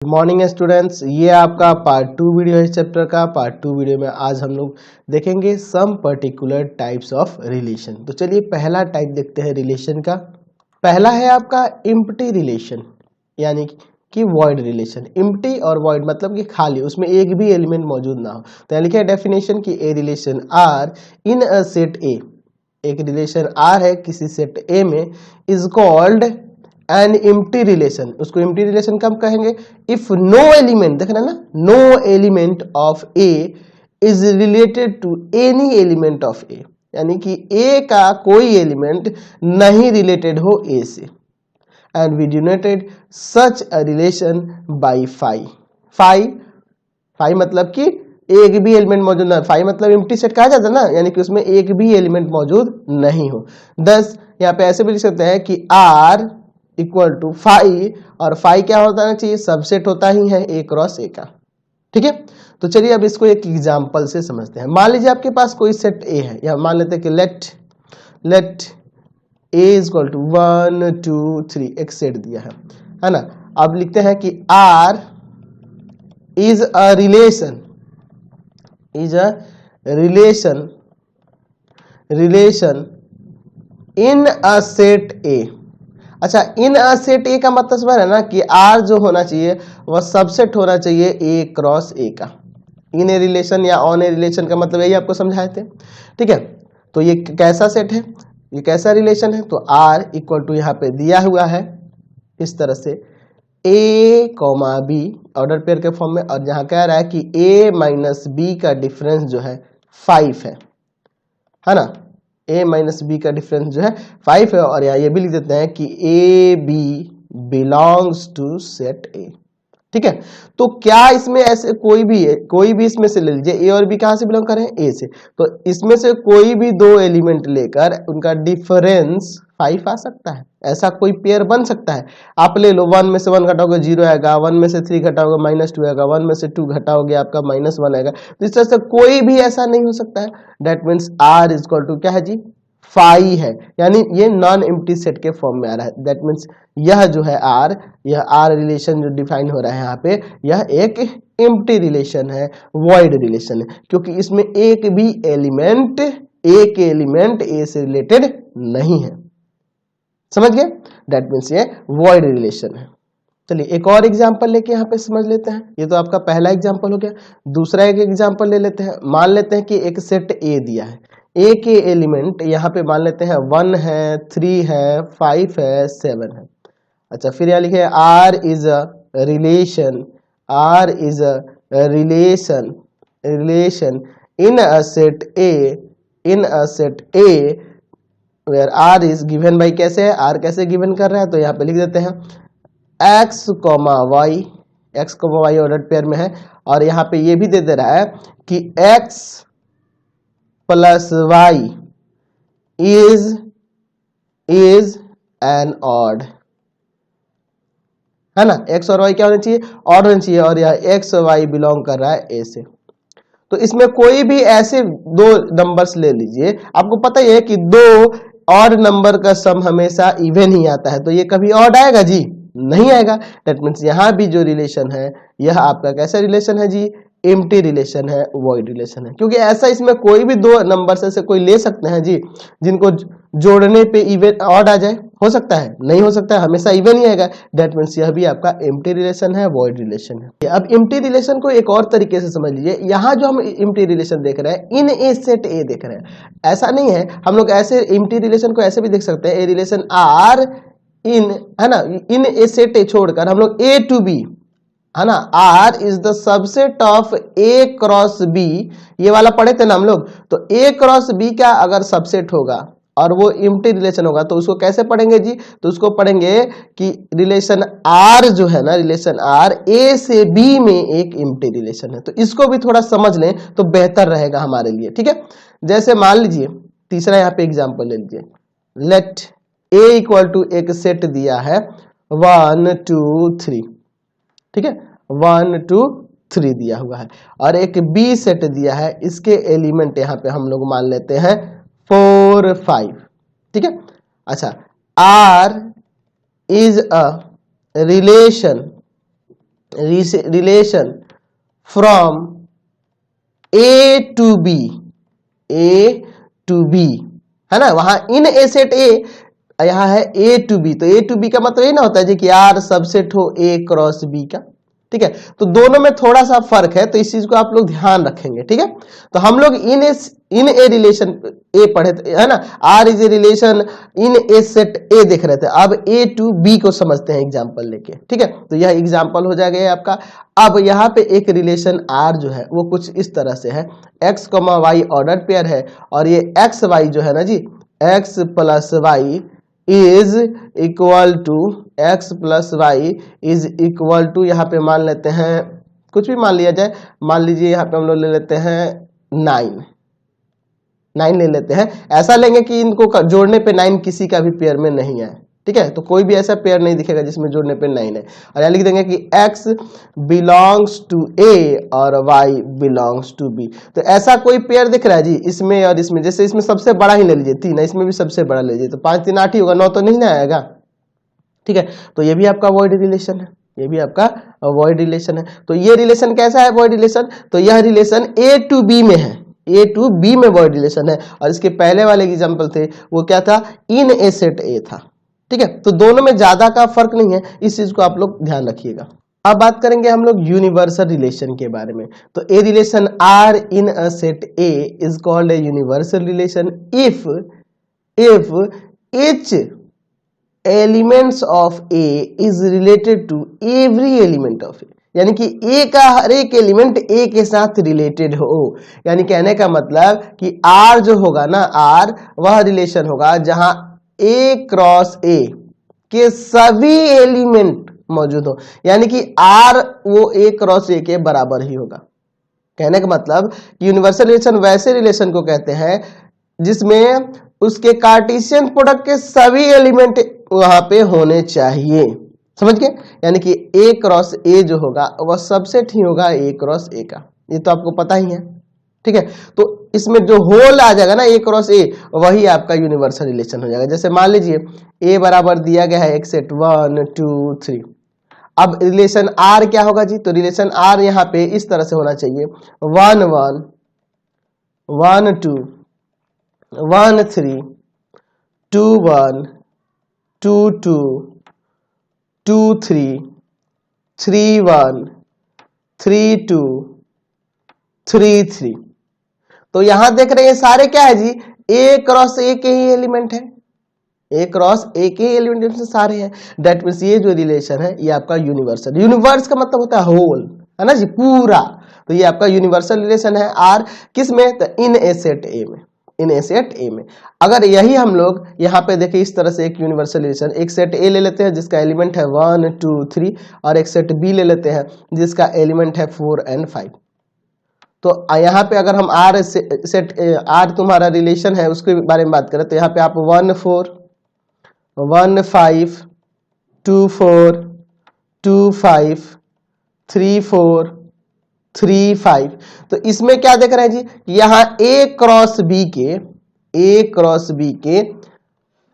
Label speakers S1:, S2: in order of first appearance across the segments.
S1: Good morning students, ये आपका part 2 video है इस चैप्टर का। पार्ट 2 वीडियो में आज हम लोग देखेंगे some particular types of relation. तो चलिए पहला टाइप देखते हैं रिलेशन का। पहला है आपका इम्प्टी रिलेशन, यानी कि वॉइड रिलेशन। इम्प्टी और वॉइड मतलब कि खाली, उसमें एक भी एलिमेंट मौजूद ना हो। तो यहाँ लिखा है डेफिनेशन की a relation R in a set A, एक रिलेशन आर है किसी सेट ए में, is called an empty relation. उसको इम्प्टी रिलेशन कब कहेंगे? इफ नो एलिमेंट, देख रहे हैं ना, no element of A is related to any element of A, यानी कि ए का कोई एलिमेंट नहीं रिलेटेड हो ए से। And we denoted such a relation by phi. Phi मतलब कि एक भी एलिमेंट मौजूद ना, फाई मतलब इम्प्टी सेट कहा जाता है ना, यानी कि उसमें एक भी एलिमेंट मौजूद नहीं हो। दस यहाँ पे ऐसे भी लिख सकते हैं कि आर इक्वल टू फाई, और फाई क्या होता है चाहिए? सबसेट होता ही है ए क्रॉस ए का। ठीक है, तो चलिए अब इसको एक एग्जांपल से समझते हैं। मान लीजिए आपके पास कोई सेट ए है, या मान लेते हैं कि let A is equal to 1 2 3, एक सेट दिया है ना। अब लिखते हैं कि R is a relation in a set A. अच्छा, इन अ सेट ए का मतलब है ना कि आर जो होना चाहिए वह सबसेट होना चाहिए ए क्रॉस ए का। इन ए रिलेशन या ऑन ए रिलेशन का मतलब यही आपको समझाए थे। ठीक है, तो ये कैसा सेट है, ये कैसा रिलेशन है? तो आर इक्वल टू यहाँ पे दिया हुआ है इस तरह से ए कॉमा बी, ऑर्डर पेयर के फॉर्म में, और जहां कह रहा है कि ए माइनस बी का डिफरेंस जो है 5 है ना। ए माइनस बी का डिफरेंस जो है 5 है, और यहाँ ये भी लिख देते हैं कि a B belongs to set A. ठीक है, तो क्या इसमें ऐसे कोई भी इसमें से ले लीजिए, ए और बी कहां से बिलोंग कर रहे हैं? ए से। तो इसमें से कोई भी दो एलिमेंट लेकर उनका डिफरेंस 5 आ सकता है, ऐसा कोई पेयर बन सकता है। आप ले लो, 1 में से 1 घटाओगे 0 आएगा, 1 में से 3 घटाओगे -2 आएगा, 1 में से 2 घटाओगे आपका -1 आएगा। तो इस तरह से कोई भी ऐसा नहीं हो सकता है। That means R is equal to क्या है जी? फाई है, यानी ये नॉन एम्प्टी सेट के फॉर्म में आ रहा है। दैट मीन्स यह जो है आर, यह आर रिलेशन जो डिफाइन हो रहा है यहाँ पे, यह एक एम्प्टी रिलेशन है, वॉइड रिलेशन है, क्योंकि इसमें एक भी एलिमेंट ए से रिलेटेड नहीं है। समझ गए? दैट मीन्स ये वॉइड रिलेशन है। चलिए एक और एग्जांपल लेके यहाँ पे समझ लेते हैं। ये तो आपका पहला एग्जांपल हो गया। दूसरा एक एग्जांपल ले लेते हैं। मान लेते हैं कि एक सेट ए दिया है, ए के एलिमेंट यहाँ पे मान लेते हैं 1 है, 3 है, 5 है, 7 है। अच्छा, फिर यहाँ लिखे R is a relation relation in a set A where R is given by, कैसे है आर कैसे गिवन कर रहा है? तो यहाँ पे लिख देते हैं एक्स वाई ऑर्डर पेयर में है, और यहाँ पे ये भी दे दे रहा है कि x plus y is an odd, है ना। एक्स और वाई क्या होना चाहिए? ऑड होना चाहिए, और यह एक्स वाई बिलोंग कर रहा है ए से। तो इसमें कोई भी ऐसे दो नंबर्स ले लीजिए, आपको पता ही है कि दो ऑड नंबर का सम हमेशा इवन ही आता है, तो ये कभी ऑड आएगा जी? नहीं आएगा। दैट मीन्स यहाँ भी जो रिलेशन है यह आपका कैसा रिलेशन है जी? एम्प्टी रिलेशन है, वॉइड रिलेशन है। क्योंकि ऐसा इसमें कोई भी दो नंबर से कोई ले सकते हैं जी जिनको जोड़ने पे इवन ऑड आ जाए, हो सकता है? नहीं हो सकता है, हमेशा इवन ही आएगा। दैट मीन्स यह भी आपका एम्प्टी रिलेशन है, वॉइड रिलेशन है। अब एम्प्टी रिलेशन को एक और तरीके से समझ लीजिए। यहाँ जो हम एम्प्टी रिलेशन देख रहे हैं, इन ए सेट ए देख रहे हैं, ऐसा नहीं है। हम लोग ऐसे एम्प्टी रिलेशन को ऐसे भी देख सकते हैं, ए रिलेशन आर इन, है ना, इन ए सेट ए छोड़कर हम लोग ए टू बी, है ना, R is the subset of A cross B, ये वाला पढ़े थे ना हम लोग। तो ए क्रॉस बी का अगर सबसेट होगा और वो एम्प्टी रिलेशन होगा, तो उसको कैसे पढ़ेंगे जी? तो उसको पढ़ेंगे कि रिलेशन आर जो है ना, रिलेशन आर ए से बी में एक एम्प्टी रिलेशन है। तो इसको भी थोड़ा समझ लें तो बेहतर रहेगा हमारे लिए। ठीक है, जैसे मान लीजिए तीसरा यहाँ पे एग्जाम्पल ले लीजिए। लेट ए इक्वल टू एक सेट दिया है 1 2 3, ठीक है, 1 2 3 दिया हुआ है, और एक बी सेट दिया है, इसके एलिमेंट यहाँ पे हम लोग मान लेते हैं 4 5। ठीक है, अच्छा, R is a relation relation from A to B, A to B, है ना, वहां इन ए सेट ए, यहां है ए टू बी, तो ए टू बी का मतलब ये ना होता है जी कि आर सबसेट हो ए क्रॉस बी का, ठीक है। तो दोनों में थोड़ा सा फर्क है, तो इस चीज को आप लोग ध्यान रखेंगे, ठीक है। तो हम लोग इन ए रिलेशन ए पढ़े थे, है ना, R is a relation in a set A देख रहे थे। अब ए टू बी को समझते हैं एग्जांपल लेके, ठीक है। तो यह एग्जांपल हो जाएगा आपका। अब यहाँ पे एक रिलेशन आर जो है वो कुछ इस तरह से है, x comma y order pair है, और ये एक्स वाई जो है ना जी, x plus y is equal to, x plus y is equal to, यहाँ पे मान लेते हैं कुछ भी मान लिया जाए, मान लीजिए यहाँ पे हम लोग ले लेते हैं 9 ले लेते हैं, ऐसा लेंगे कि इनको जोड़ने पे 9 किसी का भी पेयर में नहीं है, ठीक है। तो कोई भी ऐसा पेयर नहीं दिखेगा जिसमें जोड़ने पे 9 है, और यहाँ लिख देंगे कि x बिलोंग्स टू a और y बिलोंग्स टू b। तो ऐसा कोई पेयर दिख रहा है जी इसमें और इसमें, जैसे इसमें सबसे बड़ा ही ले लीजिए 3, इसमें भी सबसे बड़ा ले लीजिए, तो 5 3 8 ही होगा, 9 तो नहीं ना आएगा, ठीक है। तो ये भी आपका वॉइड रिलेशन है, ये भी आपका वॉइड रिलेशन है। तो ये रिलेशन कैसा है वॉइड रिलेशन, तो यह रिलेशन ए टू बी में है, ए टू बी में वॉइड रिलेशन है, और इसके पहले वाले एग्जांपल थे वो क्या था, इन ए सेट ए था, ठीक है। तो दोनों में ज्यादा का फर्क नहीं है, इस चीज को आप लोग ध्यान रखिएगा। अब बात करेंगे हम लोग यूनिवर्सल रिलेशन के बारे में। तो a relation R in a set A is called a universal relation if each elements of A is related to every element of A, यानी कि ए का हर एक एलिमेंट ए के साथ रिलेटेड हो। यानी कहने का मतलब कि आर जो होगा ना, आर वह रिलेशन होगा जहां ए क्रॉस ए के सभी एलिमेंट मौजूद हो, यानी कि आर वो ए क्रॉस ए के बराबर ही होगा। कहने का मतलब यूनिवर्सल रिलेशन वैसे रिलेशन को कहते हैं जिसमें उसके कार्टेशियन प्रोडक्ट के सभी एलिमेंट वहां पे होने चाहिए, समझ गए। यानी कि ए क्रॉस ए जो होगा वह सबसेट ही होगा ए क्रॉस ए का, ये तो आपको पता ही है, ठीक है। तो इसमें जो होल आ जाएगा ना ए क्रॉस ए, वही आपका यूनिवर्सल रिलेशन हो जाएगा। जैसे मान लीजिए ए बराबर दिया गया है एक सेट 1 2 3, अब रिलेशन आर क्या होगा जी, तो रिलेशन आर यहाँ पे इस तरह से होना चाहिए 1 1 1 2 1 3 2 1 2 2 2 3 3 1 3 2 3 3। तो यहां देख रहे हैं सारे क्या है जी, ए क्रॉस ए के ही एलिमेंट है, ए क्रॉस ए के एलिमेंट सारे हैं। दैट मीन्स ये जो रिलेशन है ये आपका यूनिवर्सल, यूनिवर्स का मतलब होता है होल, है ना जी, पूरा। तो ये आपका यूनिवर्सल रिलेशन है आर, किस में, तो इन ए सेट ए में, इन ए सेट ए में। अगर यही हम लोग यहाँ पे देखें इस तरह से एक यूनिवर्सल रिलेशन, एक सेट ए ले लेते हैं जिसका एलिमेंट है 1 2 3, और एक सेट बी ले लेते हैं जिसका एलिमेंट है 4 और 5। तो यहाँ पे अगर हम आर सेट आर तुम्हारा रिलेशन है उसके बारे में बात करें, तो यहाँ पे आप 1 4 1 5 2 4 2 5 3 4 3 5। तो इसमें क्या देख रहे हैं जी, यहाँ ए क्रॉस बी के,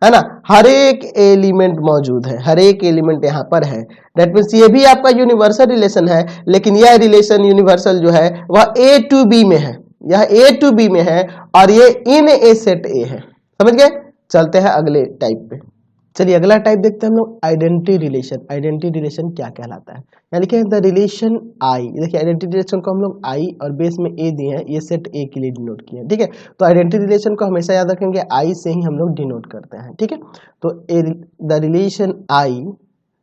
S1: है ना, हर एक एलिमेंट मौजूद है, हर एक एलिमेंट यहाँ पर है। दैट मीन्स ये भी आपका यूनिवर्सल रिलेशन है, लेकिन यह रिलेशन यूनिवर्सल जो है वह ए टू बी में है, यह ए टू बी में है, और ये इन ए सेट ए है, समझ गए। चलते हैं अगले टाइप पे। चलिए अगला टाइप देखते हैं हम लोग, आइडेंटिटी रिलेशन। आइडेंटिटी रिलेशन क्या कहलाता है, यानी लिखे द रिलेशन आई। देखिए आइडेंटिटी रिलेशन को हम लोग आई और बेस में ए दिए हैं, ये सेट ए के लिए डिनोट किए हैं, ठीक है। तो आइडेंटिटी रिलेशन को हमेशा याद रखेंगे आई से ही हम लोग डिनोट करते हैं, ठीक है। तो द रिलेशन आई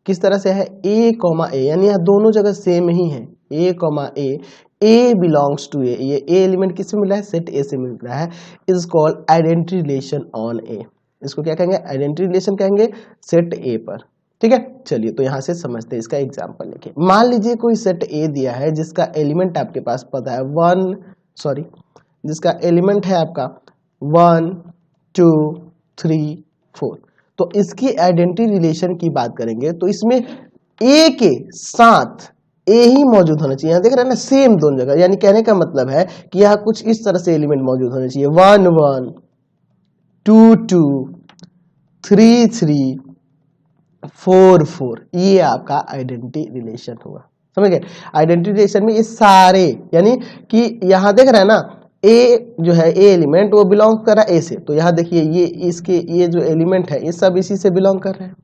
S1: किस तरह से है, ए कॉमा ए, यानी यह दोनों जगह सेम ही है, ए कॉमा ए बिलोंग्स टू ए, ये ए एलिमेंट किससे मिला है, सेट ए से मिल रहा है, is called identity relation on A. इसको क्या कहेंगे, आइडेंटिटी रिलेशन कहेंगे सेट ए पर, ठीक है। चलिए तो यहां से समझते हैं, इसका एग्जांपल लेके। मान लीजिए कोई सेट ए दिया है जिसका एलिमेंट आपके पास पता है जिसका एलिमेंट है आपका 1 2 3 4। तो इसकी आइडेंटिटी रिलेशन की बात करेंगे तो इसमें ए के साथ ए ही मौजूद होना चाहिए, देख रहे हैं ना, सेम दोनों जगह। यानी कहने का मतलब है कि यहाँ कुछ इस तरह से एलिमेंट मौजूद होने चाहिए, 1 1 2 2 3 3 4 4, ये आपका आइडेंटिटी रिलेशन हुआ, समझ गए। आइडेंटिटी रिलेशन में ये सारे, यानी कि यहाँ देख रहे हैं ना, ए जो है ए एलिमेंट वो बिलोंग कर रहा है ए से, तो यहाँ देखिए ये इसके ये जो एलिमेंट है ये सब इसी से बिलोंग कर रहे हैं,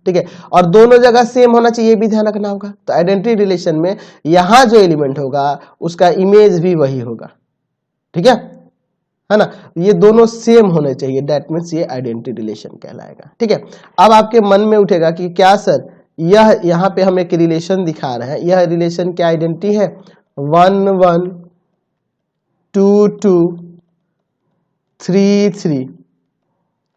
S1: ठीक है। और दोनों जगह सेम होना चाहिए, ये भी ध्यान रखना होगा। तो आइडेंटिटी रिलेशन में यहाँ जो एलिमेंट होगा उसका इमेज भी वही होगा, ठीक है ना। ये दोनों सेम होने चाहिए, दैट मीन्स ये आइडेंटिटी रिलेशन कहलाएगा, ठीक है। अब आपके मन में उठेगा कि क्या सर यह यहाँ पे हम एक रिलेशन दिखा रहे हैं, यह रिलेशन क्या आइडेंटिटी है, 1 1 2 2 3 3,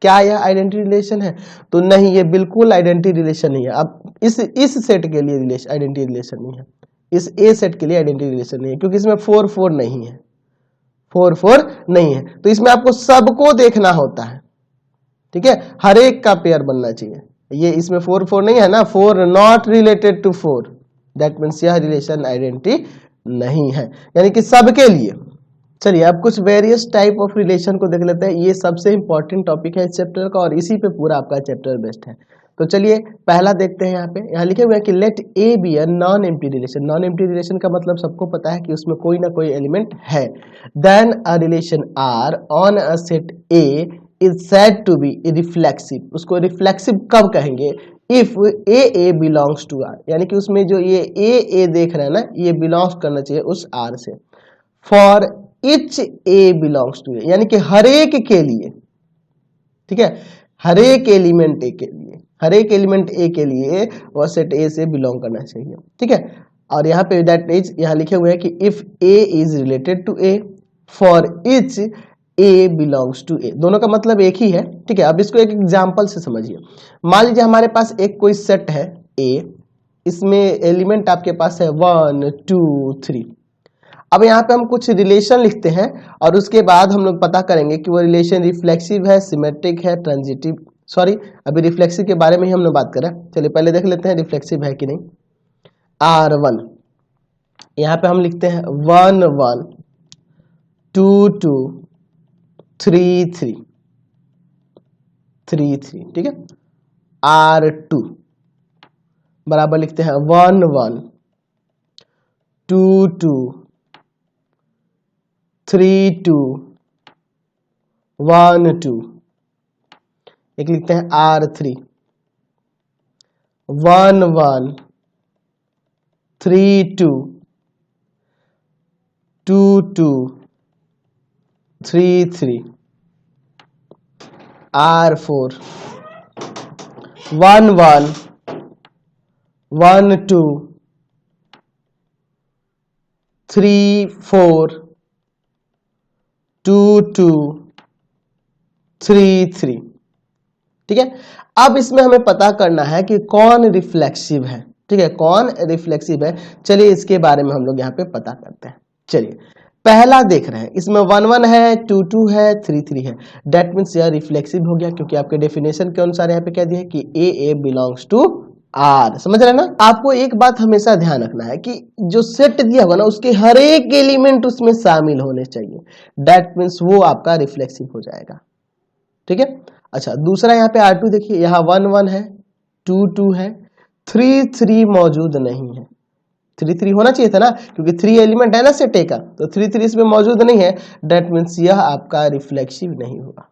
S1: क्या यह आइडेंटिटी रिलेशन है? तो नहीं, ये बिल्कुल आइडेंटिटी रिलेशन नहीं है। अब इस सेट के लिए रिलेशन आइडेंटिटी रिलेशन नहीं है, इस ए सेट के लिए आइडेंटिटी रिलेशन नहीं है, क्योंकि इसमें 4 4 नहीं है, 4 4 नहीं है। तो इसमें आपको सबको देखना होता है, ठीक है, हर एक का पेयर बनना चाहिए। ये इसमें 4 4 नहीं है ना, 4 not related to 4, that means यह रिलेशन आइडेंटिटी नहीं है, यानी कि सबके लिए। चलिए अब कुछ वेरियस टाइप ऑफ रिलेशन को देख लेते हैं। ये सबसे इंपॉर्टेंट टॉपिक है इस चैप्टर का और इसी पे पूरा आपका चैप्टर बेस्ड है। तो चलिए पहला देखते हैं। यहाँ लिखे हुए हैं कि let A B a non empty relation. Non empty relation का मतलब सबको पता है कि उसमें कोई ना कोई एलिमेंट है। Then a relation R on a set A is said to be reflexive. उसको रिफ्लेक्सिव कब कहेंगे? If A belongs to R, यानी कि उसमें जो ये ए देख रहे हैं ना, ये बिलोंग्स करना चाहिए उस आर से। For each a belongs to A, यानी कि हर एक के लिए, ठीक है, हर एक एलिमेंट ए के लिए, हर एक एलिमेंट ए के लिए वह सेट ए से बिलोंग करना चाहिए, ठीक है। और यहाँ पे दैट इज यहाँ लिखे हुए हैं कि if a is related to a, for each a belongs to A. दोनों का मतलब एक ही है, ठीक है। अब इसको एक एग्जांपल से समझिए। मान लीजिए हमारे पास एक कोई सेट है ए, इसमें एलिमेंट आपके पास है 1 2 3। अब यहाँ पे हम कुछ रिलेशन लिखते हैं और उसके बाद हम लोग पता करेंगे कि वो रिलेशन रिफ्लेक्सिव है, सिमेट्रिक है, ट्रांजिटिव, सॉरी अभी रिफ्लेक्सिव के बारे में ही हम लोग बात करें। चलिए पहले देख लेते हैं रिफ्लेक्सिव है कि नहीं। R1 यहाँ पे हम लिखते हैं 1 1 2 2 3 3 3 3, ठीक है। R2 बराबर लिखते हैं 1 1 2 2 3 2 1 2। एक लिखते हैं R3 1 1 3 2 2 2 3 3। R4 1 1 1 2 3 4 2 2 3 3, ठीक है। अब इसमें हमें पता करना है कि कौन रिफ्लेक्सिव है, ठीक है, कौन रिफ्लेक्सिव है। चलिए इसके बारे में हम लोग यहाँ पे पता करते हैं। चलिए पहला देख रहे हैं, इसमें 1 1 है, 2 2 है, 3 3 है, दैट मीन्स यह रिफ्लेक्सिव हो गया, क्योंकि आपके डेफिनेशन के अनुसार यहाँ पे क्या दिया है कि ए बिलोंग्स टू आर। समझ रहे हैं ना। आपको एक बात हमेशा ध्यान रखना है कि जो सेट दिया होगा ना उसके हर एक एलिमेंट उसमें शामिल होने चाहिए, दैट मीन्स वो आपका रिफ्लेक्सिव हो जाएगा, ठीक है। अच्छा दूसरा यहाँ पे R2 देखिए, यहाँ 1 1 है, 2 2 है, 3 3 मौजूद नहीं है। 3 3 होना चाहिए था ना, क्योंकि 3 एलिमेंट है ना सेट ए का, तो 3 3 इसमें मौजूद नहीं है, दैट मीन्स यह आपका रिफ्लेक्सिव नहीं हुआ,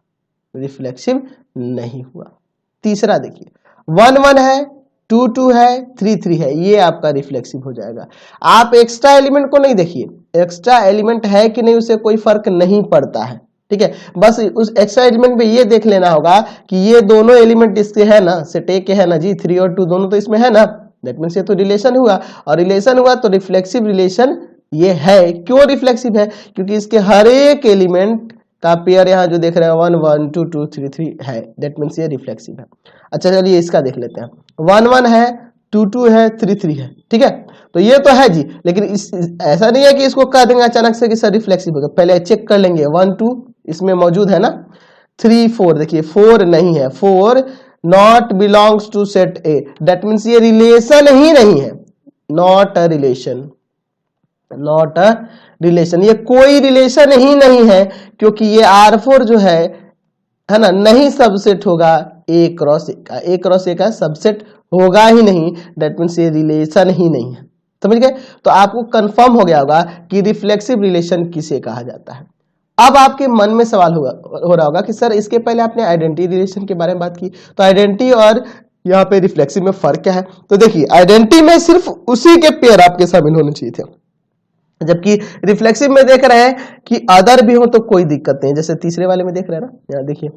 S1: रिफ्लेक्सिव नहीं हुआ। तीसरा देखिए 1 1 है, 2 2 है, 3 3 है, ये आपका रिफ्लेक्सिव हो जाएगा। आप एक्स्ट्रा एलिमेंट को नहीं देखिए, एक्स्ट्रा एलिमेंट है कि नहीं उससे कोई फर्क नहीं पड़ता है, ठीक है। बस उस एक्स्ट्रा एलिमेंट में ये देख लेना होगा कि ये दोनों एलिमेंट इसके है ना, सेट ए के है ना जी, 3 और 2 दोनों तो इसमें है ना, दैट मीन्स ये तो रिलेशन हुआ, और रिलेशन हुआ तो रिफ्लेक्सिव रिलेशन ये है। क्यों रिफ्लेक्सिव है? क्योंकि इसके हर एक एलिमेंट का पेयर यहाँ जो देख रहे हैं 1 1 2 2 3 3 है, दैट मीन्स ये रिफ्लेक्सिव है। अच्छा चलिए इसका देख लेते हैं, 1 1 है, 2 2 है, 3 3 है, ठीक है। तो ये तो है जी, लेकिन ऐसा नहीं है कि इसको कह देंगे अचानक से कि सर रिफ्लेक्सिव होगा, पहले चेक कर लेंगे। 1 2 इसमें मौजूद है ना, 3 4 देखिए 4 नहीं है, 4 not belongs to set A, that means ये रिलेशन ही नहीं है, not a relation, not a relation, ये कोई रिलेशन ही नहीं है, क्योंकि ये R4 जो है ना, नहीं सबसेट होगा ए क्रॉस ए का, ए क्रॉस ए का सबसेट होगा ही नहीं, दैट मीन्स ये रिलेशन ही नहीं है, समझ गए? तो आपको कंफर्म हो गया होगा कि रिफ्लेक्सिव रिलेशन किसे कहा जाता है। अब आपके मन में सवाल हो रहा होगा कि सर इसके पहले आपने आइडेंटिटी रिलेशन के बारे में बात की, तो आइडेंटिटी और यहाँ पे रिफ्लेक्सिव में फर्क क्या है? तो देखिए आइडेंटिटी में सिर्फ उसी के पेयर आपके शामिल होने चाहिए थे, जबकि रिफ्लेक्सिव में देख रहे हैं कि अदर भी हो तो कोई दिक्कत नहीं। जैसे तीसरे वाले में देख रहे हैं ना, यहाँ देखिए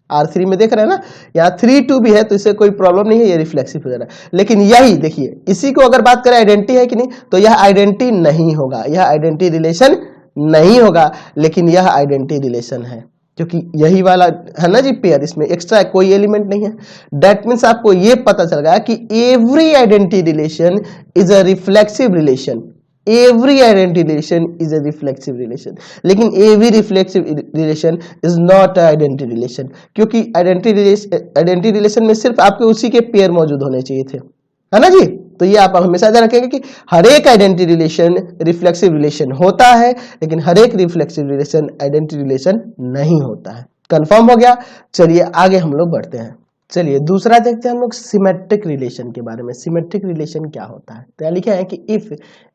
S1: R3 में देख रहे हैं ना, यहाँ 3 2 भी है तो इससे कोई प्रॉब्लम नहीं है, ये रिफ्लेक्सिव हो जा रहा है। लेकिन यही देखिए, इसी को अगर बात करें आइडेंटिटी है कि नहीं, तो यह आइडेंटिटी नहीं होगा, यह आइडेंटिटी रिलेशन नहीं होगा, लेकिन यह आइडेंटिटी रिलेशन है, क्योंकि यही वाला है ना जी पेयर, इसमें एक्स्ट्रा कोई एलिमेंट नहीं है। दैट मीन्स आपको ये पता चल गया कि every identity relation is a reflexive relation, every identity relation is a reflexive relation, लेकिन every reflexive relation is not identity relation, क्योंकि आइडेंटिटी रिलेशन में सिर्फ आपके उसी के पेयर मौजूद होने चाहिए थे, है ना जी। तो ये आप हमेशा ध्यान रखेंगे कि हर एक आइडेंटिटी रिलेशन रिफ्लेक्सिव रिलेशन होता है, लेकिन हर एक रिफ्लेक्सिव रिलेशन आइडेंटिटी रिलेशन नहीं होता है। कंफर्म हो गया? चलिए आगे हम लोग बढ़ते हैं। चलिए दूसरा देखते हैं हम लोग सिमेट्रिक रिलेशन के बारे में। सिमेट्रिक रिलेशन क्या होता है? तो यहाँ लिखा है कि if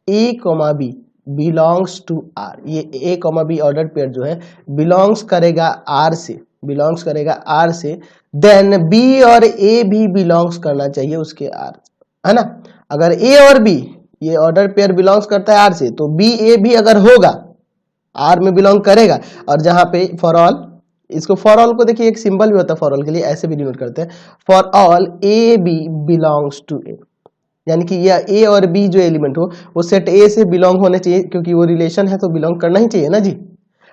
S1: A comma B belongs to R, ये A comma B order pair जो है बिलोंग्स करेगा आर से, बिलोंग्स करेगा आर से, देन बी और ए भी बिलोंग्स करना चाहिए उसके आर, है ना। अगर ए और बी ये ऑर्डर पेयर बिलोंग्स करता है आर से, तो बी ए भी अगर होगा आर में बिलोंग करेगा। और जहां पे फॉर ऑल, इसको फॉर ऑल को देखिए एक सिंबल भी होता है फॉर ऑल के लिए, ऐसे भी डिनोट करते हैं, for all a B belongs to A, यानी कि यह ए और बी जो एलिमेंट हो वो सेट ए से बिलोंग होने चाहिए, क्योंकि वो रिलेशन है तो बिलोंग करना ही चाहिए ना जी।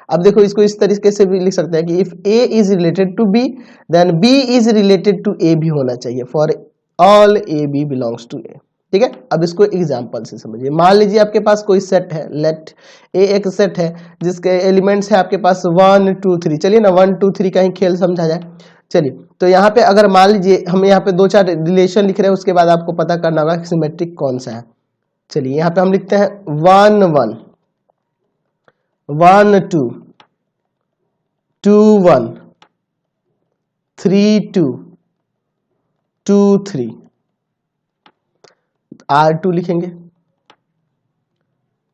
S1: अब देखो इसको इस तरीके से भी लिख सकते हैं कि if a is related to b then b is related to a भी होना चाहिए, for all a B belongs to A. ठीक है, अब इसको एग्जांपल से समझिए। मान लीजिए आपके पास कोई सेट है, लेट ए एक सेट है जिसके एलिमेंट्स है आपके पास 1 2 3, चलिए ना 1 2 3 का ही खेल समझा जाए। चलिए तो यहाँ पे अगर मान लीजिए हम यहाँ पे 2-4 रिलेशन लिख रहे हैं, उसके बाद आपको पता करना होगा सिमेट्रिक कौन सा है। चलिए यहाँ पे हम लिखते हैं 1 1 1 2 2 1 3 2 2 3, R2 लिखेंगे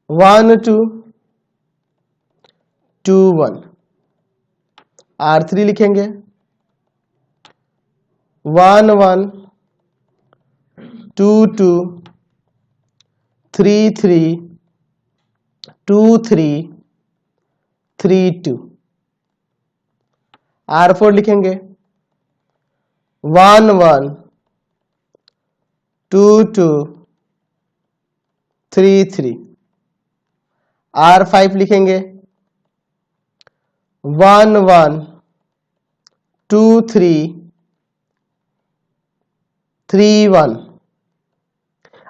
S1: 1 2 2 1, R3 लिखेंगे 1 1 2 2 3 3 2 3 3 2, R4 लिखेंगे 1 1 2 2 3 3, R5 लिखेंगे 1 1 2 3 3 1।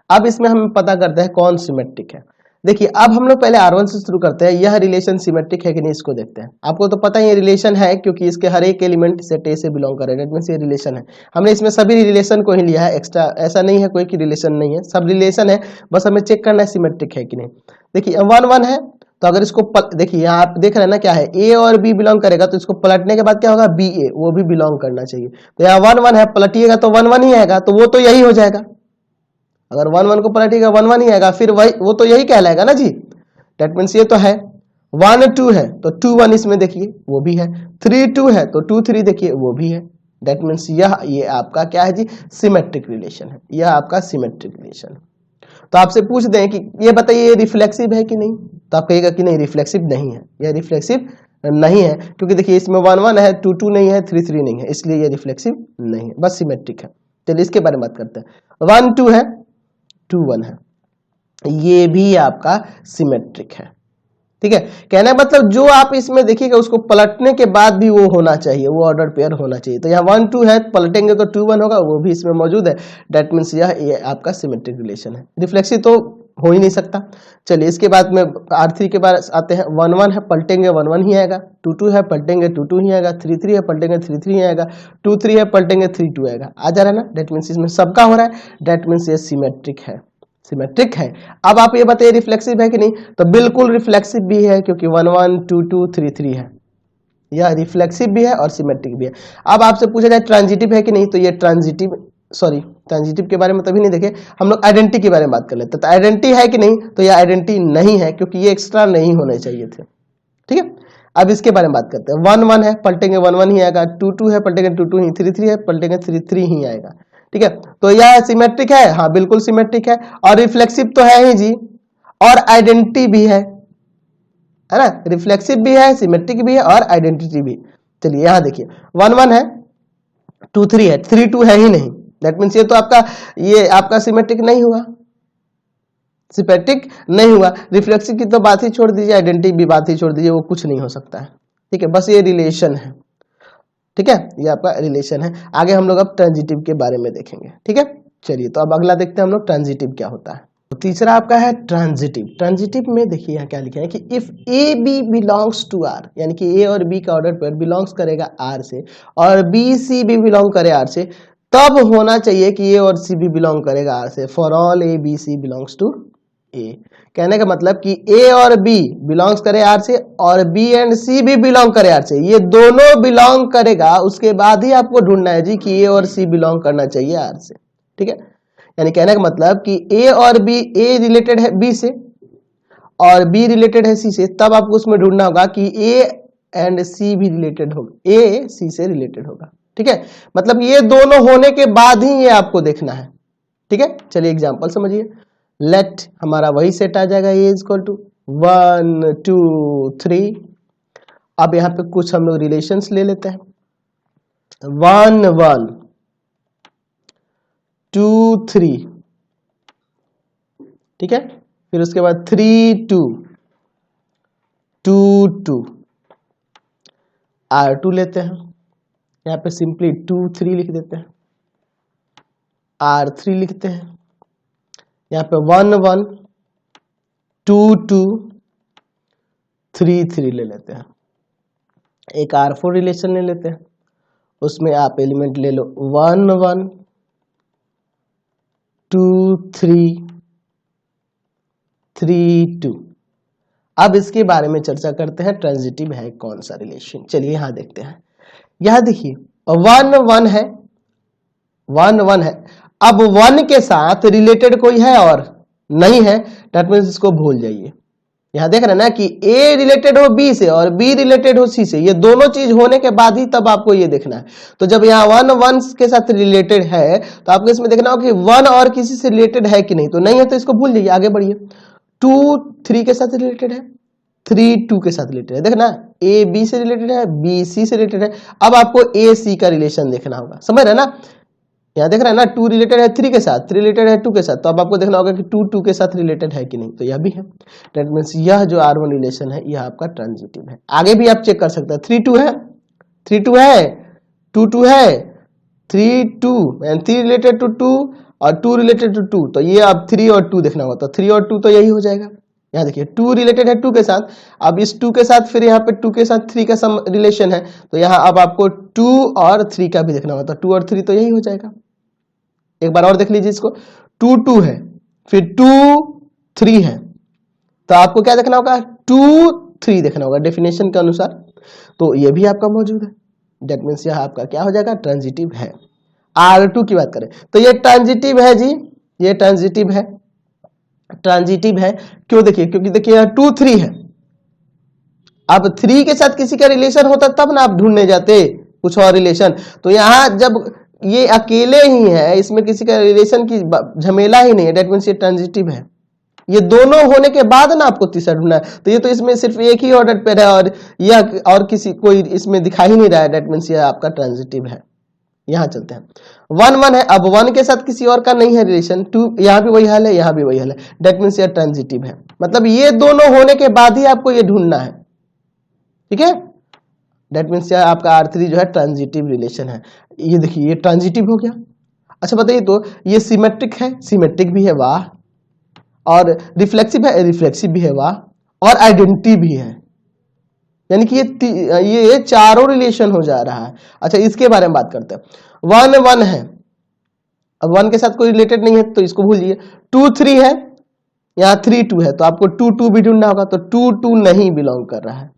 S1: अब इसमें हम पता करते हैं कौन सिमेट्रिक है। देखिए अब हम लोग पहले R1 से शुरू करते हैं, यह रिलेशन सिमेट्रिक है कि नहीं इसको देखते हैं। आपको तो पता ही ये रिलेशन है, क्योंकि इसके हर एक एलिमेंट सेट ए से बिलोंग करेगा, इसमें से रिलेशन है। हमने इसमें सभी रिलेशन को ही लिया है, एक्स्ट्रा ऐसा नहीं है कोई की रिलेशन नहीं है, सब रिलेशन है, बस हमें चेक करना है सिमेट्रिक है कि नहीं। देखिए 1 1 है, तो अगर इसको देखिए यहाँ आप देख रहे हैं ना क्या है, ए और बी बिलोंग करेगा, तो इसको पलटने के बाद क्या होगा, बी ए वो भी बिलोंग करना चाहिए। तो यहाँ 1 1 है, पलटिएगा तो 1 1 ही आएगा, तो वो तो यही हो जाएगा। अगर 1 1 को पलटिएगा 1 1 ही आएगा, फिर वही वो तो यही कहलाएगा ना जी। दैट मीन्स ये तो है 1 2 है तो 2 1 इसमें देखिए वो भी है, 3 2 है तो 2 3 देखिए वो भी है। दैट मीन्स ये आपका क्या है जी, सिमेट्रिक रिलेशन है, यह आपका सिमेट्रिक रिलेशन है। तो आपसे पूछ दें कि ये बताइए ये रिफ्लेक्सिव है कि नहीं, तो आप कहिएगा कि नहीं रिफ्लेक्सिव नहीं है, यह रिफ्लेक्सिव नहीं है, क्योंकि देखिए इसमें 1 1 है, 2 2 नहीं है, 3 3 नहीं है, इसलिए ये रिफ्लेक्सिव नहीं है, बस सिमेट्रिक है। चलिए इसके बारे में बात करते हैं। 1 2 है 2 1 है, ये भी आपका सिमेट्रिक है। ठीक है, कहने का मतलब जो आप इसमें देखिएगा उसको पलटने के बाद भी वो होना चाहिए, वो ऑर्डर पेयर होना चाहिए। तो यहाँ 1 2 है, पलटेंगे तो 2 1 होगा, वो भी इसमें मौजूद है। दैट मीन्स ये आपका सिमेट्रिक रिलेशन है, रिफ्लेक्सिव तो हो ही नहीं सकता। चलिए इसके बाद में R3 के बाद आते हैं। 1 1 है, पलटेंगे 1 1 ही आएगा, 2 2 है, पलटेंगे 2 2 ही आएगा, 3 3 है, पलटेंगे 3 3 ही आएगा, 2 3 है, पलटेंगे 3 2 आएगा। आ जा रहा है ना, दैट मीन्स इसमें सबका हो रहा है, दैट मीन्स ये सिमेट्रिक है, सिमेट्रिक है। अब आप ये बताइए रिफ्लेक्सिव है कि नहीं, तो बिल्कुल रिफ्लेक्सिव भी है, क्योंकि 1 1 2 2 3 3 है, यह रिफ्लेक्सिव भी है और सिमेट्रिक भी है। अब आपसे पूछा जाए ट्रांजिटिव है कि नहीं, तो ये ट्रांजिटिव सॉरी ट्रांजिटिव के बारे में तभी नहीं देखे, हम लोग आइडेंटिटी के बारे में बात कर लेते हैं। तो आइडेंटिटी है कि नहीं, तो ये आइडेंटिटी नहीं है क्योंकि ये एक्स्ट्रा नहीं होने चाहिए थे। ठीक है, अब इसके बारे में बात करते हैं। 1 1 है, पलटेंगे 1 1 ही आएगा। 2 2 है, पलटेंगे 2 2 ही। 3 3 है, पलटेंगे 3 3 ही आएगा। ठीक है, तो यह सिमेट्रिक है, हाँ बिल्कुल सिमेट्रिक है, और रिफ्लेक्सिव तो है ही जी, और आइडेंटिटी भी है ना, रिफ्लेक्सिव भी है, सिमेट्रिक भी है और आइडेंटिटी भी। चलिए यहां देखिए 1 1 है, 2 3 है, 3 2 है ही नहीं, दैट मीन्स ये आपका सिमेट्रिक नहीं हुआ, सिमेट्रिक नहीं हुआ। रिफ्लेक्सिव की तो बात ही छोड़ दीजिए, आइडेंटिटी भी बात ही छोड़ दीजिए, वो कुछ नहीं हो सकता है। ठीक है, बस ये रिलेशन है। ठीक है, ये आपका रिलेशन है। आगे हम लोग अब ट्रांजिटिव के बारे में देखेंगे। ठीक है, चलिए तो अब अगला देखते हैं हम लोग ट्रांजिटिव क्या होता है। तो तीसरा आपका है ट्रांजिटिव। ट्रांजिटिव में देखिए यहाँ क्या लिखा है कि if A B belongs to R, यानी कि ए और बी का ऑर्डर पेयर बिलोंग्स करेगा आर से और बी सी भी बिलोंग करे आर से, तब होना चाहिए कि ए और सी भी बिलोंग करेगा आर से, for all a b c belongs to A. कहने का मतलब कि ए और बी बिलोंग्स करे आर से और बी एंड सी भी बिलोंग करे आर से, ये दोनों बिलोंग करेगा, उसके बाद ही आपको ढूंढना है जी कि ए और सी बिलोंग करना चाहिए आर से। ठीक है, यानी कहने का मतलब कि ए और बी, ए रिलेटेड है बी से और बी रिलेटेड है सी से, तब आपको उसमें ढूंढना होगा कि ए एंड सी भी रिलेटेड होगा, ए सी से रिलेटेड होगा। ठीक है, मतलब ये दोनों होने के बाद ही ये आपको देखना है। ठीक है, चलिए एग्जांपल समझिए। लेट हमारा वही सेट आ जाएगा, ए इज इक्वल टू 1 2 3। अब यहां पे कुछ हम लोग रिलेशंस ले लेते हैं। 1 1 2 3, ठीक है, फिर उसके बाद 3 2 2 2, R2 लेते हैं, यहाँ पे सिंपली 2 3 लिख देते हैं, R3 लिखते हैं, यहाँ पे 1 1 2 2 3 3 ले लेते हैं। एक R4 रिलेशन ले लेते हैं, उसमें आप एलिमेंट ले लो 1 1 2 3 3 2। अब इसके बारे में चर्चा करते हैं, ट्रांजिटिव है कौन सा रिलेशन। चलिए यहां देखते हैं। यहां देखिए 1 1 है, 1 1 है। अब 1 के साथ रिलेटेड कोई है और नहीं है, दैट मीन्स इसको भूल जाइए। यहां देख रहे हैं ना कि A रिलेटेड हो B से और B रिलेटेड हो C से, ये दोनों चीज होने के बाद ही तब आपको ये देखना है। तो जब यहाँ 1 1 के साथ रिलेटेड है तो आपको इसमें देखना होगा कि 1 और किसी से रिलेटेड है कि नहीं, तो नहीं है तो इसको भूल जाइए, आगे बढ़िए। 2 3 के साथ रिलेटेड है, 3 2 के साथ रिलेटेड है, देखना A B से रिलेटेड है, B C से रिलेटेड है। अब आपको A C का रिलेशन देखना होगा, समझ रहे हैं ना। यहाँ देख रहे हैं ना 2 रिलेटेड है 3 के साथ, 3 रिलेटेड है 2 के साथ, तो अब आपको देखना होगा कि 2 2 के साथ रिलेटेड है कि नहीं, तो यह भी है। दैट मीन्स यह जो R1 रिलेशन है यह आपका ट्रांजिटिव है। आगे भी आप चेक कर सकते हैं, 3 2 है, 3 2 है, 2 2 है, 3 2 एंड 3 रिलेटेड टू 2 और 2 रिलेटेड टू 2, तो ये आप 3 और 2 देखना होगा, तो 3 और 2 तो यही हो जाएगा। यहाँ देखिए 2 रिलेटेड है 2 के साथ, अब इस 2 के साथ फिर यहाँ पे 2 के साथ 3 का सम रिलेशन है, तो यहाँ अब आपको 2 और 3 का भी देखना होगा, तो 2 और 3 तो यही हो जाएगा। एक बार और देख लीजिए इसको, 2 2 है, फिर 2 3 है, तो आपको क्या देखना होगा, 2 3 देखना होगा डेफिनेशन के अनुसार, तो ये भी आपका मौजूद है। दैट मीन्स यह आपका क्या हो जाएगा, ट्रांजिटिव है। R2 की बात करें तो ये ट्रांजिटिव है जी, ये ट्रांजिटिव है। ट्रांजिटिव है क्यों, देखिए क्योंकि देखिए यहाँ 2 3 है, अब 3 के साथ किसी का रिलेशन होता तब ना आप ढूंढने जाते कुछ और रिलेशन, तो यहाँ जब ये अकेले ही है, इसमें किसी का रिलेशन की झमेला ही नहीं है, दैट मीन्स ये ट्रांजिटिव है। ये दोनों होने के बाद ना आपको तीसरा ढूंढना है, तो ये तो इसमें सिर्फ एक ही ऑर्डर पे है और यह और किसी कोई इसमें दिखाई ही नहीं रहा है, दैट मीन्स ये आपका ट्रांजिटिव है। यहां चलते हैं, 1 1 है, अब 1 के साथ किसी और का नहीं है रिलेशन, 2 यहाँ भी वही हाल है, यहाँ भी वही हाल है, दैट मीन्स ये ट्रांजिटिव है। मतलब ये दोनों होने के बाद ही आपको ये ढूंढना है, ठीक है। दैट मीन्स आपका R3 जो है ट्रांजिटिव रिलेशन है। ये देखिए ये ट्रांजिटिव हो गया। अच्छा बताइए तो ये सिमेट्रिक है, सिमेट्रिक भी है, वाह, और रिफ्लेक्सिव है, रिफ्लेक्सिव भी है, वाह, और आइडेंटिटी भी है, यानी कि ये चारों रिलेशन हो जा रहा है। अच्छा इसके बारे में बात करते हैं। 1 1 है, अब 1 के साथ कोई रिलेटेड नहीं है तो इसको भूलिए। 2 3 है, यहाँ 3 2 है, तो आपको 2 2 भी ढूंढना होगा, तो 2 2 नहीं बिलोंग कर रहा है,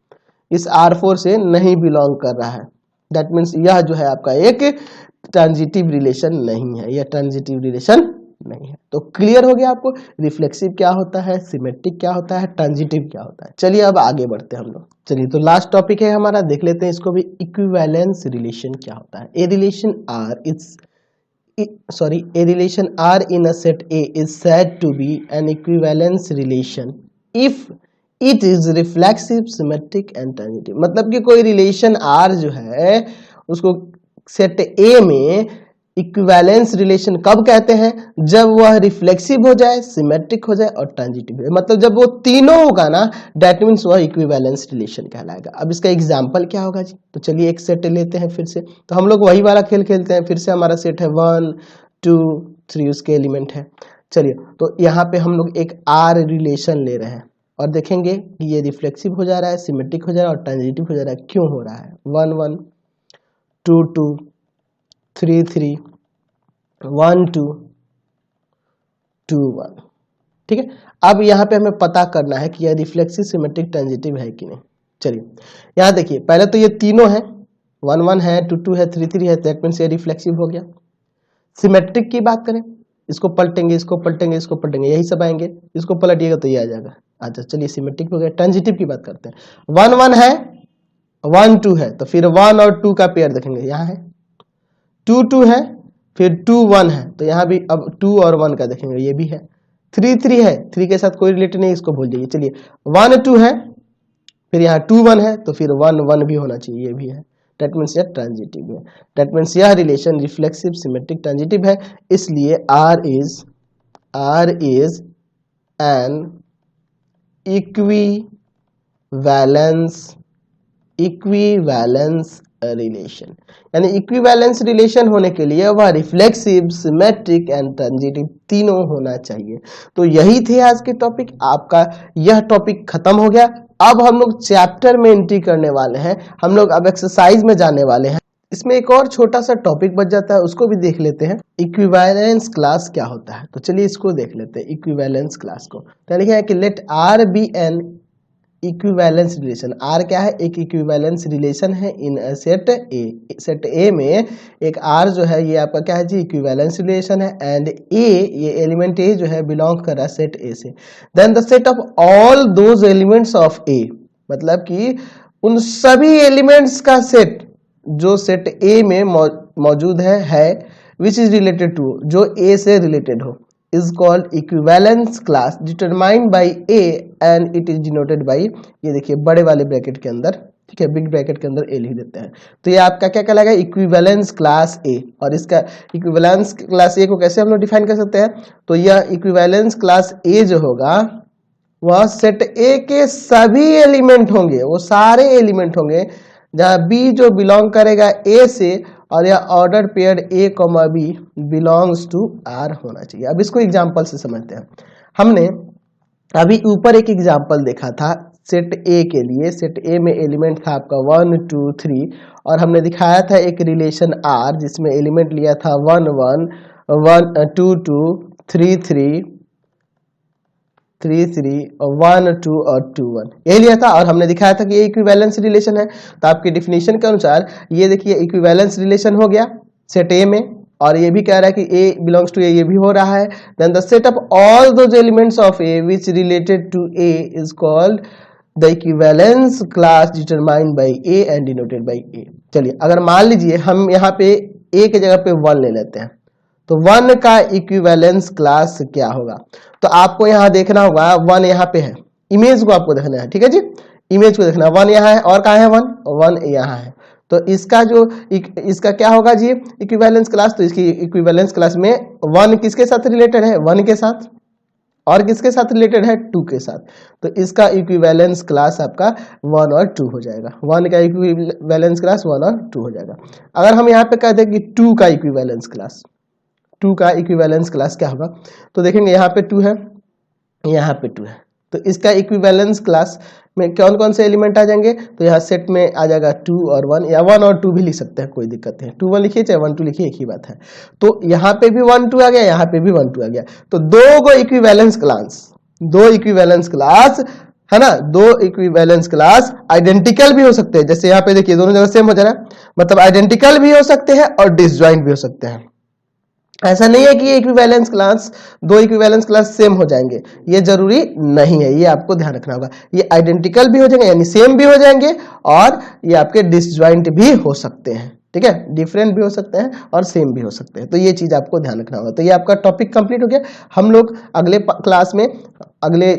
S1: इस R4 से नहीं बिलोंग कर रहा है। दैट मीन्स यह जो है आपका एक ट्रांजिटिव रिलेशन नहीं है, यह ट्रांजिटिव रिलेशन नहीं है। तो क्लियर हो गया आपको रिफ्लेक्सिव क्या होता है, सिमेट्रिक क्या होता है, ट्रांजिटिव क्या होता है। चलिए अब आगे बढ़ते हैं हम लोग। चलिए तो लास्ट टॉपिक है हमारा, देख लेते हैं इसको भी, इक्विवेलेंस रिलेशन क्या होता है। A relation R in a set A is said to be an equivalence relation if it is reflexive, symmetric and transitive. मतलब कि कोई रिलेशन आर जो है उसको सेट ए में इक्विवेलेंस रिलेशन कब कहते हैं, जब वह रिफ्लेक्सिव हो जाए, सिमेट्रिक हो जाए और ट्रांजिटिव हो जाए। मतलब जब वो तीनों होगा ना, दैट मीन्स वह इक्विवेलेंस रिलेशन कहलाएगा। अब इसका एग्जांपल क्या होगा जी, तो चलिए एक सेट लेते हैं फिर से। तो हम लोग वही वाला खेल खेलते हैं, फिर से हमारा सेट है 1 2 3 उसके एलिमेंट है। चलिए तो यहाँ पे हम लोग एक आर रिलेशन ले रहे हैं और देखेंगे कि ये रिफ्लेक्सिव हो जा रहा है, सिमेट्रिक हो जा रहा है और ट्रांजिटिव हो जा रहा है। क्यों हो रहा है? 1 1 2 2 3 3 1 2 2 1। ठीक है, अब यहाँ पे हमें पता करना है कि यह रिफ्लेक्सिव, सिमेट्रिक, ट्रांजिटिव है कि नहीं। चलिए यहाँ देखिए, पहले तो ये तीनों है, 1 1 है, 2 2 है, 3 3 है, दैट मीन्स ये रिफ्लेक्सिव हो गया। सिमेट्रिक की बात करें, इसको पलटेंगे, इसको पलटेंगे, इसको पलटेंगे, यही सब आएंगे, इसको पलटिएगा तो ये आ जाएगा। अच्छा चलिए सिमेट्रिक हो गया। ट्रांजिटिव की बात करते हैं, 1 1 है, 1 2 है, तो फिर 1 और 2 का पेयर देखेंगे, यहाँ है। 2 2 है, फिर 2 1 है, तो यहाँ भी अब 2 और 1 का देखेंगे, ये भी है। 3 3 है, 3 के साथ कोई रिलेटेड नहीं, इसको भूल जाइए। चलिए 1 2 है, फिर यहाँ 2 1 है, तो फिर 1 1 भी होना चाहिए, ये भी है। दैट मीन्स यह ट्रांजिटिव है। दैट मीन्स यह रिलेशन रिफ्लेक्सिव, सिमेट्रिक, ट्रांजिटिव है। इसलिए R is an equivalence relation, यानी इक्विवेलेंस रिलेशन होने के लिए वह रिफ्लेक्सिव, सिमेट्रिक एंड ट्रांजिटिव तीनों होना चाहिए। तो यही थे आज के टॉपिक, आपका यह टॉपिक खत्म हो गया। अब हम लोग चैप्टर में एंट्री करने वाले हैं, हम लोग अब एक्सरसाइज में जाने वाले हैं। इसमें एक और छोटा सा टॉपिक बच जाता है, उसको भी देख लेते हैं। इक्विवेलेंस क्लास क्या होता है, तो चलिए इसको देख लेते हैं। इक्विवेलेंस क्लास को तो लिखा है कि let R be an equivalence relation. R क्या है? एक इक्विवेलेंस रिलेशन है इन सेट ए। सेट ए में एक आर जो है ये आपका क्या है जी? इक्विवेलेंस रिलेशन है। एंड ए, ये एलिमेंट ए जो है बिलोंग कर रहा है सेट ए से। Then the set of all those elements of A, मतलब कि उन सभी एलिमेंट्स का सेट जो सेट ए में मौजूद है विच इज रिलेटेड टू, जो ए से रिलेटेड हो, is called equivalence class determined by A and it is denoted by, ये देखिए बड़े वाले ब्रैकेट के अंदर, ठीक है, बिग ब्रैकेट के अंदर A लिख देते हैं। तो ये आपका क्या कहलाएगा? Equivalence class A। और इसका इक्विवेलेंस क्लास A को कैसे हम लोग डिफाइन कर सकते हैं? तो यह इक्विवेलेंस क्लास A जो होगा वह सेट A के सभी एलिमेंट होंगे, वो सारे एलिमेंट होंगे जहाँ B जो बिलोंग करेगा A से, और यह order pair A, B belongs to R होना चाहिए। अब इसको एग्जांपल से समझते हैं। हमने अभी ऊपर एक एग्जांपल देखा था सेट A के लिए। सेट A में एलिमेंट था आपका 1 2 3, और हमने दिखाया था एक रिलेशन R जिसमें एलिमेंट लिया था 1 1 1 2 2 3 3 3 3 और 1 2 और 2 1, यही लिया था। और हमने दिखाया था कि ये इक्विवेलेंस रिलेशन है। तो आपके डिफिनेशन के अनुसार ये देखिए इक्विवेलेंस रिलेशन हो गया सेट ए में, और ये भी कह रहा है कि ए बिलोंग्स टू ए, ये भी हो रहा है। Then the set of all those elements of A which related to a is called the equivalence class determined by a and denoted by a. चलिए अगर मान लीजिए हम यहाँ पे ए के जगह पे 1 ले लेते हैं, तो 1 का इक्विवेलेंस क्लास क्या होगा? तो आपको यहाँ देखना होगा 1 यहाँ पे है, इमेज को आपको देखना है, ठीक है जी, इमेज को देखना। 1 यहाँ है, और कहाँ है 1 यहाँ है। तो इसका जो इसका क्या होगा जी इक्विवेलेंस क्लास? तो इसकी इक्विवेलेंस क्लास में 1 किसके साथ रिलेटेड है? 1 के साथ। और किसके साथ रिलेटेड है? 2 के साथ। तो इसका इक्विवेलेंस क्लास आपका 1 और 2 हो जाएगा। 1 का इक्विवेलेंस क्लास 1 और 2 हो जाएगा। अगर हम यहाँ पे कह दें कि 2 का इक्विवेलेंस क्लास, 2 का इक्विवेलेंस क्लास क्या होगा? तो देखेंगे यहाँ पे 2 है, यहाँ पे 2 है, तो इसका इक्विवेलेंस क्लास में कौन कौन से एलिमेंट आ जाएंगे? तो यहाँ सेट में आ जाएगा 2 और 1, या 1 और 2 भी लिख सकते हैं, कोई दिक्कत नहीं। 2 1 लिखिए चाहे 1 2 लिखिए, एक ही बात है। तो यहाँ पे भी 1 2 आ गया, यहाँ पे भी 1 2 आ गया। तो दो इक्विवेलेंस क्लास है ना, दो इक्विवेलेंस क्लास आइडेंटिकल भी हो सकते हैं, जैसे यहाँ पे देखिए दोनों जगह सेम हो जा रहा है, मतलब आइडेंटिकल भी हो सकते हैं और डिसजॉइंट भी हो सकते हैं। ऐसा नहीं है कि इक्विवेलेंस क्लास, दो इक्विवेलेंस क्लास सेम हो जाएंगे, ये जरूरी नहीं है, ये आपको ध्यान रखना होगा। ये आइडेंटिकल भी हो जाएंगे यानी सेम भी हो जाएंगे, और ये आपके डिसजॉइंट भी हो सकते हैं, ठीक है, डिफरेंट भी हो सकते हैं और सेम भी हो सकते हैं। तो ये चीज आपको ध्यान रखना होगा। तो ये आपका टॉपिक कंप्लीट हो गया। हम लोग अगले क्लास में अगले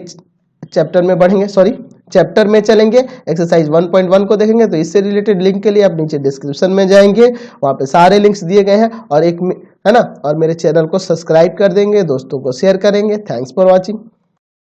S1: चैप्टर में बढ़ेंगे, सॉरी चैप्टर में चलेंगे, एक्सरसाइज 1.1 को देखेंगे। तो इससे रिलेटेड लिंक के लिए आप नीचे डिस्क्रिप्शन में जाएंगे, वहां पे सारे लिंक्स दिए गए हैं, और एक है ना, और मेरे चैनल को सब्सक्राइब कर देंगे, दोस्तों को शेयर करेंगे। Thanks for watching.